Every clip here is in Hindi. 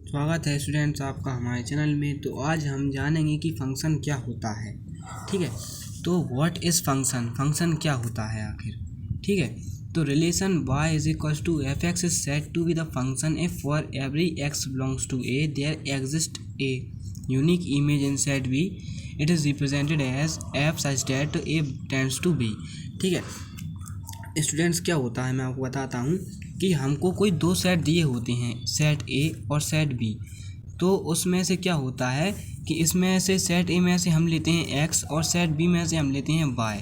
स्वागत है स्टूडेंट्स आपका हमारे चैनल में। तो आज हम जानेंगे कि फंक्शन क्या होता है। ठीक है, तो व्हाट इज़ फंक्शन, फंक्शन क्या होता है आखिर। ठीक है, तो relation y is equals to F X is set to be the function if for every x belongs to a there exist a unique image in set b it is represented as f such that a tends to b। ठीक है स्टूडेंट्स, क्या होता है मैं आपको बताता हूँ कि हमको कोई दो सेट दिए होते हैं, सेट ए और सेट बी। तो उसमें से क्या होता है कि इसमें से सेट ए में से हम लेते हैं एक्स और सेट बी में से हम लेते हैं वाई।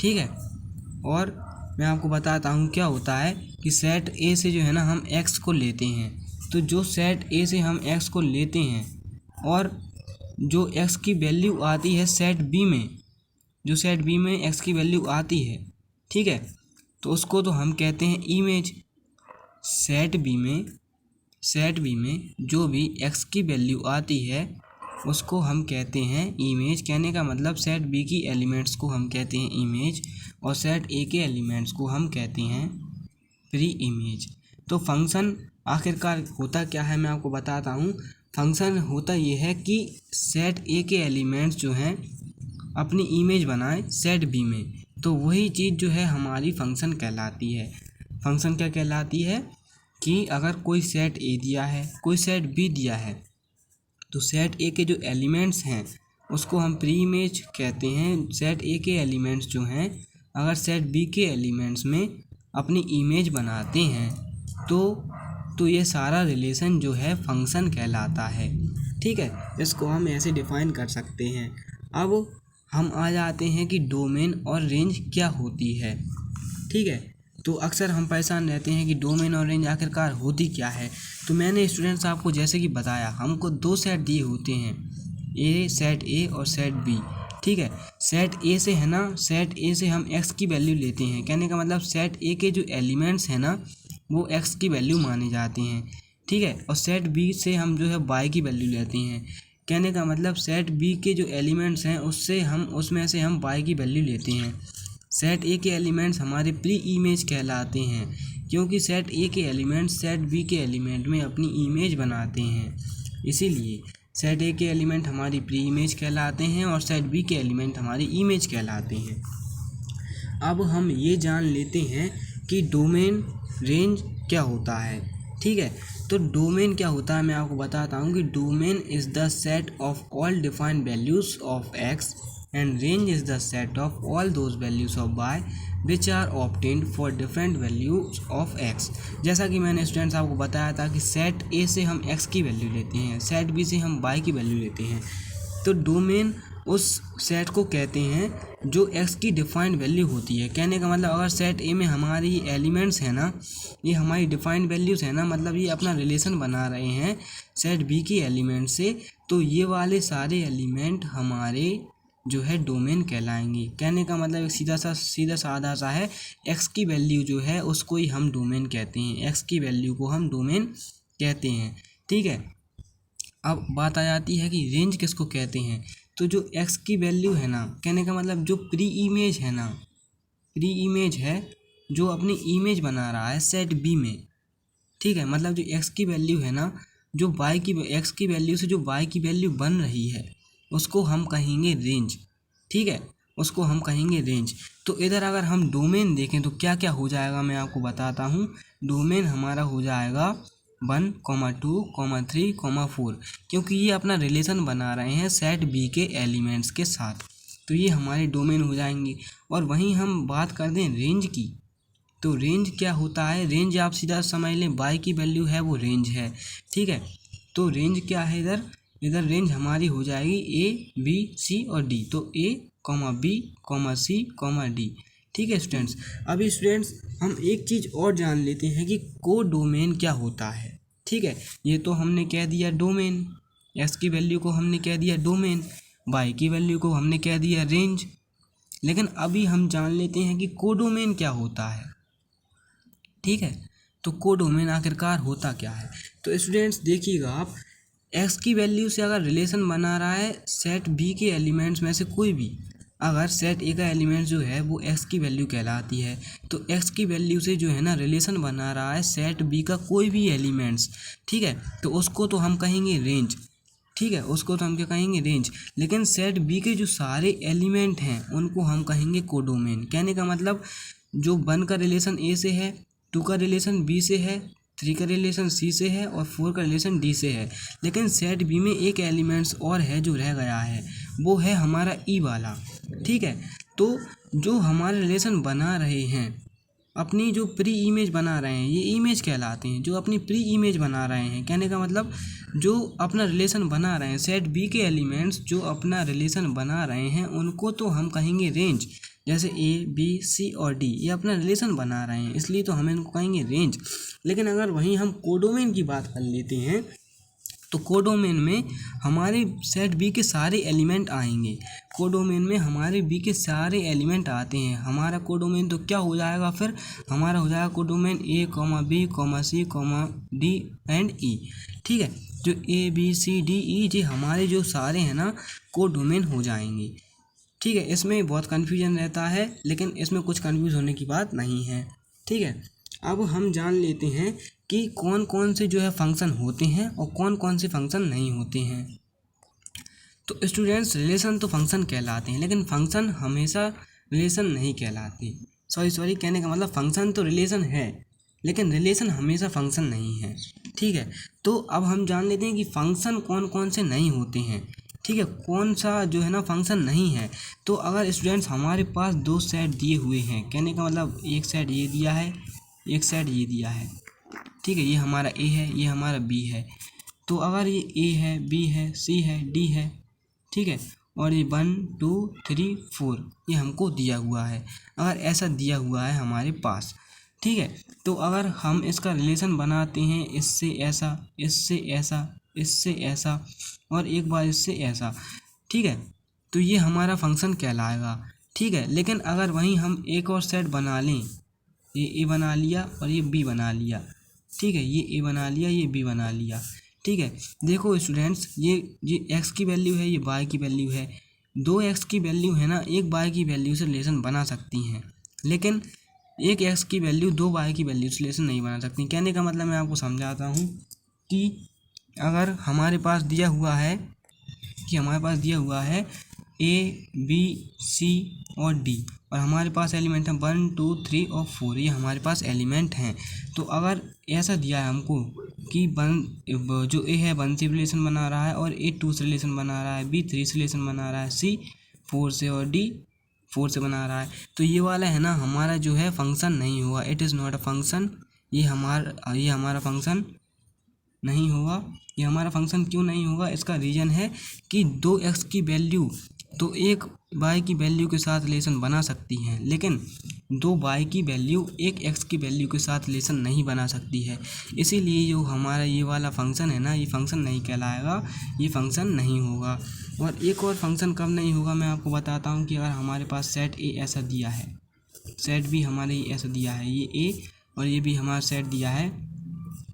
ठीक है, और मैं आपको बताता हूँ क्या होता है कि सेट ए से जो है ना हम एक्स को लेते हैं। तो जो सेट ए से हम एक्स को लेते हैं और जो एक्स की वैल्यू आती है सेट बी में, जो सेट बी में एक्स की वैल्यू आती है, ठीक है, तो उसको तो हम कहते हैं इमेज। सेट बी में जो भी x की वैल्यू आती है उसको हम कहते हैं इमेज। कहने का मतलब सेट बी की एलिमेंट्स को हम कहते हैं इमेज और सेट ए के एलिमेंट्स को हम कहते हैं प्री इमेज। तो फंक्शन आखिरकार होता क्या है मैं आपको बताता हूँ। फंक्शन होता ये है कि सेट ए के एलिमेंट्स जो हैं अपनी इमेज बनाए सेट बी में, तो वही चीज़ जो है हमारी फंक्शन कहलाती है। फंक्शन क्या कहलाती है कि अगर कोई सेट ए दिया है, कोई सेट बी दिया है, तो सेट ए के जो एलिमेंट्स हैं उसको हम प्री इमेज कहते हैं। सेट ए के एलिमेंट्स जो हैं अगर सेट बी के एलिमेंट्स में अपनी इमेज बनाते हैं तो ये सारा रिलेशन जो है फंक्शन कहलाता है। ठीक है, इसको हम ऐसे डिफाइन कर सकते हैं। अब हम आ जाते हैं कि डोमेन और रेंज क्या होती है। ठीक है, तो अक्सर हम परेशान रहते हैं कि डोमेन और रेंज आखिरकार होती क्या है। तो मैंने स्टूडेंट्स आपको जैसे कि बताया, हमको दो सेट दिए होते हैं, सेट ए और सेट बी। ठीक है, सेट ए से है ना, सेट ए से हम एक्स की वैल्यू लेते हैं। कहने का मतलब सेट ए के जो एलिमेंट्स हैं ना वो एक्स की वैल्यू माने जाते हैं। ठीक है, और सेट बी से हम जो है वाई की वैल्यू लेते हैं। कहने का मतलब सेट बी के जो एलिमेंट्स हैं उसमें से हम वाई की वैल्यू लेते हैं। सेट ए के एलिमेंट्स हमारे प्री इमेज कहलाते हैं क्योंकि सेट ए के एलिमेंट्स सेट बी के एलिमेंट में अपनी इमेज बनाते हैं, इसीलिए सेट ए के एलिमेंट हमारी प्री इमेज कहलाते हैं और सेट बी के एलिमेंट हमारी इमेज कहलाते हैं। अब हम ये जान लेते हैं कि डोमेन रेंज क्या होता है। ठीक है, तो डोमेन क्या होता है मैं आपको बताता हूँ कि domain is the set of all defined values of x and range is the set of all those values of y which are obtained for different values of x। जैसा कि मैंने स्टूडेंट्स आपको बताया था कि सेट ए से हम x की वैल्यू लेते हैं, सेट बी से हम y की वैल्यू लेते हैं। तो डोमेन उस सेट को कहते हैं जो x की डिफाइंड वैल्यू होती है। कहने का मतलब अगर सेट ए में हमारी एलिमेंट्स हैं ना, ये हमारी डिफाइंड वैल्यूज़ है ना, मतलब ये अपना रिलेशन बना रहे हैं सेट बी की एलिमेंट से, तो ये वाले सारे एलिमेंट हमारे जो है डोमेन कहलाएंगे। कहने का मतलब एक सीधा साधा सा है, x की वैल्यू जो है उसको ही हम डोमेन कहते हैं, x की वैल्यू को हम डोमेन कहते हैं। ठीक है, अब बात आ जाती है कि रेंज किसको कहते हैं। तो जो x की वैल्यू है ना, कहने का मतलब जो प्री इमेज है ना, प्री इमेज है जो अपनी इमेज बना रहा है सेट बी में। ठीक है, मतलब जो x की वैल्यू है ना, जो x की वैल्यू से जो y की वैल्यू बन रही है उसको हम कहेंगे रेंज। ठीक है, उसको हम कहेंगे रेंज। तो इधर अगर हम डोमेन देखें तो क्या क्या हो जाएगा मैं आपको बताता हूँ। डोमेन हमारा हो जाएगा 1, 2, 3, 4, क्योंकि ये अपना रिलेशन बना रहे हैं सेट बी के एलिमेंट्स के साथ, तो ये हमारे डोमेन हो जाएंगे। और वहीं हम बात कर दें रेंज की, तो रेंज क्या होता है, रेंज आप सीधा समझ लें वाई की वैल्यू है वो रेंज है। ठीक है, तो रेंज क्या है, इधर रेंज हमारी हो जाएगी ए बी सी और डी, तो ए बी सी डी। ठीक है स्टूडेंट्स, अभी स्टूडेंट्स हम एक चीज़ और जान लेते हैं कि को डोमेन क्या होता है। ठीक है, ये तो हमने कह दिया डोमेन, एक्स की वैल्यू को हमने कह दिया डोमेन, वाई की वैल्यू को हमने कह दिया रेंज, लेकिन अभी हम जान लेते हैं कि कोडोमेन क्या होता है। ठीक है, तो कोडोमेन आखिरकार होता क्या है। तो स्टूडेंट्स देखिएगा आप, एक्स की वैल्यू से अगर रिलेशन बना रहा है सेट बी के एलिमेंट्स में से कोई भी, अगर सेट ए का एलिमेंट जो है वो एक्स की वैल्यू कहलाती है, तो एक्स की वैल्यू से जो है ना रिलेशन बना रहा है सेट बी का कोई भी एलिमेंट्स, ठीक है, तो उसको तो हम कहेंगे रेंज, ठीक है, उसको तो हम क्या कहेंगे रेंज। लेकिन सेट बी के जो सारे एलिमेंट हैं उनको हम कहेंगे कोडोमेन। कहने का मतलब जो 1 का रिलेशन ए से है, 2 का रिलेशन बी से है, 3 का रिलेशन सी से है और 4 का रिलेशन डी से है। लेकिन सेट बी में एक एलिमेंट्स और है जो रह गया है, वो है हमारा ई वाला, ठीक है। तो जो हमारे रिलेशन बना रहे हैं, अपनी जो प्री इमेज बना रहे हैं, ये इमेज कहलाते हैं, जो अपनी प्री इमेज बना रहे हैं। कहने का मतलब जो अपना रिलेशन बना रहे हैं, सेट बी के एलिमेंट्स जो अपना रिलेशन बना रहे हैं उनको तो हम कहेंगे रेंज। जैसे ए बी सी और डी ये अपना रिलेशन बना रहे हैं, इसलिए तो हम इनको कहेंगे रेंज। लेकिन अगर वहीं हम कोडोमेन की बात कर लेते हैं, तो कोडोमेन में हमारे सेट बी के सारे एलिमेंट आएंगे। कोडोमेन में हमारे बी के सारे एलिमेंट आते हैं। हमारा कोडोमेन तो क्या हो जाएगा फिर, हमारा हो जाएगा codomain A comma B comma C comma D and E, ठीक है। जो A B C D E ये हमारे जो सारे हैं ना कोडोमेन हो जाएंगे, ठीक है। इसमें बहुत कन्फ्यूजन रहता है, लेकिन इसमें कुछ कन्फ्यूज होने की बात नहीं है, ठीक है। अब हम जान लेते हैं कि कौन कौन से जो है फंक्शन होते हैं और कौन कौन से फंक्शन नहीं होते हैं। तो स्टूडेंट्स रिलेशन तो फंक्शन कहलाते हैं, लेकिन फंक्शन हमेशा रिलेशन नहीं कहलाते। सॉरी कहने का मतलब फंक्शन तो रिलेशन है, लेकिन रिलेशन हमेशा फंक्शन नहीं है, ठीक है। तो अब हम जान लेते हैं कि फंक्शन कौन कौन से नहीं होते हैं, ठीक है, कौन सा जो है ना फंक्शन नहीं है। तो अगर स्टूडेंट्स हमारे पास 2 सेट दिए हुए हैं, कहने का मतलब एक सेट ये दिया है, एक सेट ये दिया है, ठीक है, ये हमारा ए है, ये हमारा बी है। तो अगर ये ए है, बी है, सी है, डी है, ठीक है, और ये 1 2 3 4 ये हमको दिया हुआ है, अगर ऐसा दिया हुआ है हमारे पास, ठीक है। तो अगर हम इसका रिलेशन बनाते हैं इससे ऐसा, इससे ऐसा, इससे ऐसा और एक बार इससे ऐसा, ठीक है, तो ये हमारा फंक्शन कहलाएगा, ठीक है। लेकिन अगर वहीं हम एक और सेट बना लें, ये ए बना लिया और ये बी बना लिया, ठीक है, ये ए बना लिया, ये बी बना लिया, ठीक है। देखो स्टूडेंट्स ये एक्स की वैल्यू है, ये वाई की वैल्यू है, 2 एक्स की वैल्यू है ना एक वाई की वैल्यू से रिलेशन बना सकती हैं, लेकिन एक एक्स की वैल्यू 2 वाई की वैल्यू से रिलेशन नहीं बना सकती। कहने का मतलब मैं आपको समझाता हूँ कि अगर हमारे पास दिया हुआ है ए बी सी और डी और हमारे पास एलिमेंट है 1 2 3 और 4, ये हमारे पास एलिमेंट हैं। तो अगर ऐसा दिया है हमको कि जो ए है 1 से रिलेशन बना रहा है और ए 2 से रिलेशन बना रहा है, बी 3 से रिलेशन बना रहा है, सी 4 से और डी 4 से बना रहा है, तो ये वाला है ना हमारा जो है फंक्शन नहीं होगा, it is not a function. ये हमारा फंक्शन नहीं होगा। ये हमारा फंक्शन क्यों नहीं होगा, इसका रीज़न है कि 2 एक्स की वैल्यू तो एक वाई की वैल्यू के साथ रिलेशन बना सकती हैं, लेकिन 2 वाई की वैल्यू एक एक्स की वैल्यू के साथ रिलेशन नहीं बना सकती है। इसीलिए जो हमारा ये वाला फंक्शन है ना, ये फंक्शन नहीं कहलाएगा, ये फंक्शन नहीं होगा। और एक और फंक्शन कब नहीं होगा मैं आपको बताता हूँ कि अगर हमारे पास सेट ए ऐसा दिया है, सेट बी हमारे ऐसा दिया है, ये ए और ये भी हमारा सेट दिया है,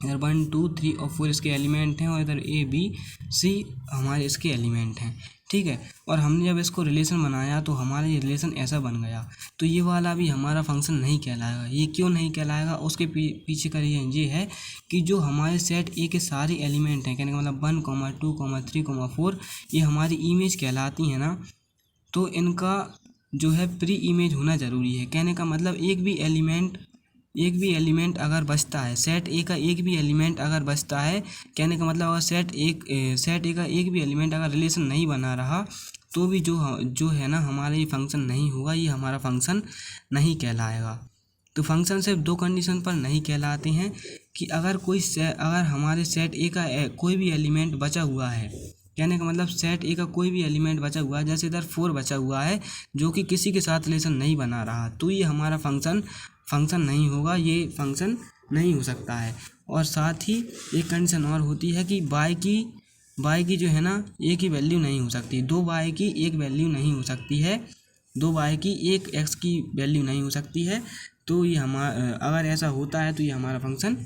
इधर 1 2 3 और 4 इसके एलिमेंट हैं और इधर ए बी सी हमारे इसके एलिमेंट हैं, ठीक है। और हमने जब इसको रिलेशन बनाया तो हमारा ये रिलेशन ऐसा बन गया, तो ये वाला भी हमारा फंक्शन नहीं कहलाएगा। ये क्यों नहीं कहलाएगा, उसके पीछे का रीज़न ये है कि जो हमारे सेट ए के सारे एलिमेंट हैं, कहने का मतलब 1 2 3 4 ये हमारी इमेज कहलाती हैं ना, तो इनका जो है प्री इमेज होना ज़रूरी है। कहने का मतलब एक भी एलिमेंट अगर बचता है, सेट ए का एक भी एलिमेंट अगर बचता है, कहने का मतलब अगर सेट ए का एक भी एलिमेंट अगर रिलेशन नहीं बना रहा, तो भी जो है ना हमारा ये फंक्शन नहीं होगा, ये हमारा फंक्शन नहीं कहलाएगा। तो फंक्शन सिर्फ 2 कंडीशन पर नहीं कहलाते हैं कि अगर हमारे सेट ए का कोई भी एलिमेंट बचा हुआ है, कहने का मतलब सेट ए का कोई भी एलिमेंट बचा हुआ है, जैसे इधर 4 बचा हुआ है जो कि किसी के साथ रिलेशन नहीं बना रहा, तो ये हमारा फंक्शन नहीं होगा, ये फंक्शन नहीं हो सकता है। और साथ ही एक कंडीशन और होती है कि वाई की जो है ना ए की वैल्यू नहीं हो सकती, 2 वाई की एक वैल्यू नहीं हो सकती है, 2 वाई की एक एक्स की वैल्यू नहीं हो सकती है। तो ये अगर ऐसा होता है तो ये हमारा फंक्शन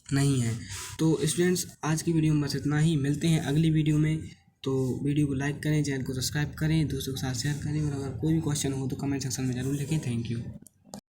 नहीं है। तो स्टूडेंट्स आज की वीडियो में बस इतना ही, मिलते हैं अगली वीडियो में। तो वीडियो को लाइक करें, चैनल को सब्सक्राइब करें, दोस्तों के साथ शेयर करें और अगर कोई भी क्वेश्चन हो तो कमेंट सेक्शन में ज़रूर लिखें। Thank you.